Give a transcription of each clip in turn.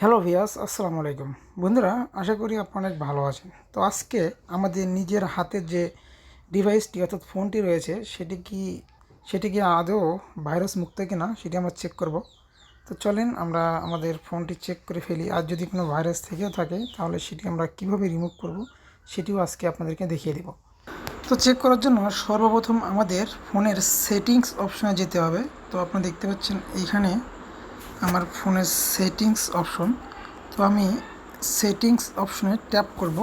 Hello ভিয়াস, আসসালামু আলাইকুম। বন্ধুরা, আশা করি আপনারা অনেক ভালো আছেন। তো আজকে আমাদের নিজের হাতের যে ডিভাইসটি অর্থাৎ ফোনটি রয়েছে সেটি কি আদৌ ভাইরাস মুক্ত কিনা সেটি আমরা চেক করব। তো চলেন আমরা আমাদের ফোনটি চেক করে ফেলি। আর যদি কোনো ভাইরাস থেকেও থাকে তাহলে সেটি আমরা কীভাবে রিমুভ করব সেটিও আজকে আপনাদেরকে দেখিয়ে দেব। তো চেক করার জন্য সর্বপ্রথম আমাদের ফোনের সেটিংস অপশনে যেতে হবে। তো আপনারা দেখতে পাচ্ছেন এইখানে আমার ফোনের সেটিংস অপশন। তো আমি সেটিংস অপশনে ট্যাপ করব।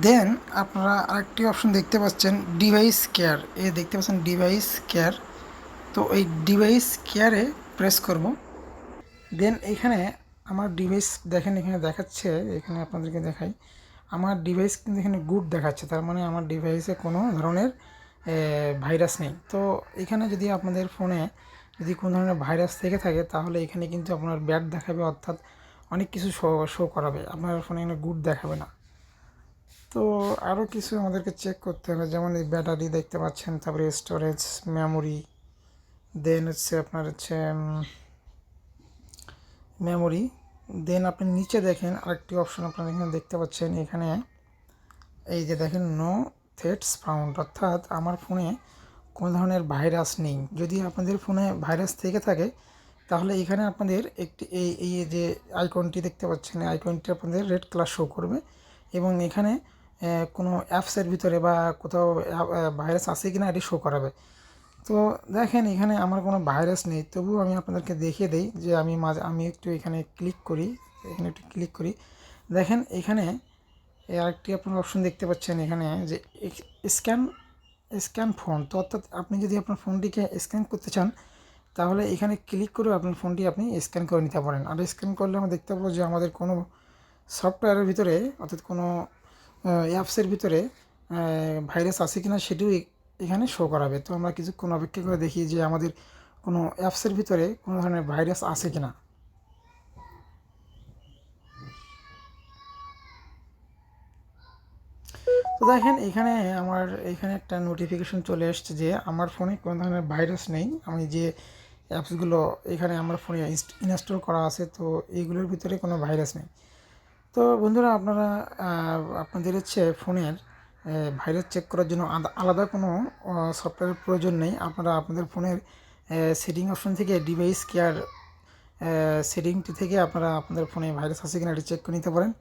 দেন আপনারা আরেকটি অপশন দেখতে পাচ্ছেন ডিভাইস কেয়ার, দেখতে পাচ্ছেন ডিভাইস কেয়ার। তো এই ডিভাইস কেয়ারে প্রেস করব। দেন এখানে আমার ডিভাইস দেখেন, এখানে দেখাচ্ছে, এখানে আপনাদেরকে দেখাই, আমার ডিভাইস কিন্তু এখানে গুড দেখাচ্ছে, তার মানে আমার ডিভাইসে কোনো ধরনের ভাইরাস নেই। তো এখানে যদি আপনাদের ফোনে যদি কোনো ধরনের ভাইরাস থেকে থাকে তাহলে এখানে কিন্তু আপনার ব্যাড দেখাবে, অর্থাৎ অনেক কিছু শো করাবে, আপনার ফোনে এখানে গুড দেখাবে না। তো আরও কিছু আমাদেরকে চেক করতে হবে, যেমন এই ব্যাটারি দেখতে পাচ্ছেন, তারপরে স্টোরেজ, মেমোরি, দেন হচ্ছে আপনার হচ্ছে মেমোরি। দেন আপনি নিচে দেখেন আরেকটি অপশন আপনারা এখানে দেখতে পাচ্ছেন, এখানে এই যে দেখেন নো থ্রেটস ফাউন্ড, অর্থাৎ আমার ফোনে কোনো ধরনের ভাইরাস নেই। যদি আপনাদের ফোনে ভাইরাস থেকে থাকে তাহলে এখানে আপনাদের একটি এই যে আইকনটি দেখতে পাচ্ছেন, এই আইকনটি আপনাদের রেড কালার শো করবে এবং এখানে কোনো অ্যাপসের ভিতরে বা কোথাও ভাইরাস আছে কিনা এটি শো করাবে। তো দেখেন এখানে আমার কোনো ভাইরাস নেই, তবুও আমি আপনাদেরকে দেখিয়ে দিই যে আমি একটু এখানে ক্লিক করি, এখানে একটু ক্লিক করি। দেখেন এখানে আরেকটি আপনার অপশন দেখতে পাচ্ছেন এখানে যে স্ক্যান স্ক্যান ফোন। তো অর্থাৎ আপনি যদি আপনার ফোনটিকে স্ক্যান করতে চান তাহলে এখানে ক্লিক করে আপনার ফোনটি আপনি স্ক্যান করে নিতে পারেন। আর স্ক্যান করলে আমরা দেখতে পাবো যে আমাদের কোনো সফটওয়্যারের ভিতরে অর্থাৎ কোনো অ্যাপসের ভিতরে ভাইরাস আছে কিনা সেটিও এখানে শো করাবে। তো আমরা কিছুক্ষণ অপেক্ষা করে দেখি যে আমাদের কোনো অ্যাপসের ভিতরে কোনো ধরনের ভাইরাস আছে কিনা। তো দেখেন এখানে একটা নোটিফিকেশন চলে এসছে যে আমার ফোনে কোনো ধরনের ভাইরাস নেই। আমি যে অ্যাপসগুলো এখানে আমার ফোনে ইনস্টল করা আছে, তো এইগুলোর ভিতরে কোনো ভাইরাস নেই। তো বন্ধুরা, আপনারা আপনাদের হচ্ছে ফোনের ভাইরাস চেক করার জন্য আলাদা কোনো সফটওয়্যারের প্রয়োজন নেই। আপনারা আপনাদের ফোনের সেটিং অপশন থেকে ডিভাইস কেয়ার সেটিংটি থেকে আপনারা আপনাদের ফোনে ভাইরাস আছে কিনা এটি চেক করে নিতে পারেন।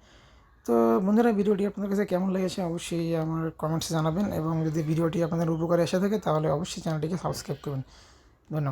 তো বন্ধুরা, ভিডিওটি আপনাদের কাছে কেমন লেগেছে অবশ্যই আমার কমেন্টসে জানাবেন এবং যদি ভিডিওটি আপনাদের উপকারে এসে থাকে তাহলে অবশ্যই চ্যানেলটিকে সাবস্ক্রাইব করবেন। ধন্যবাদ।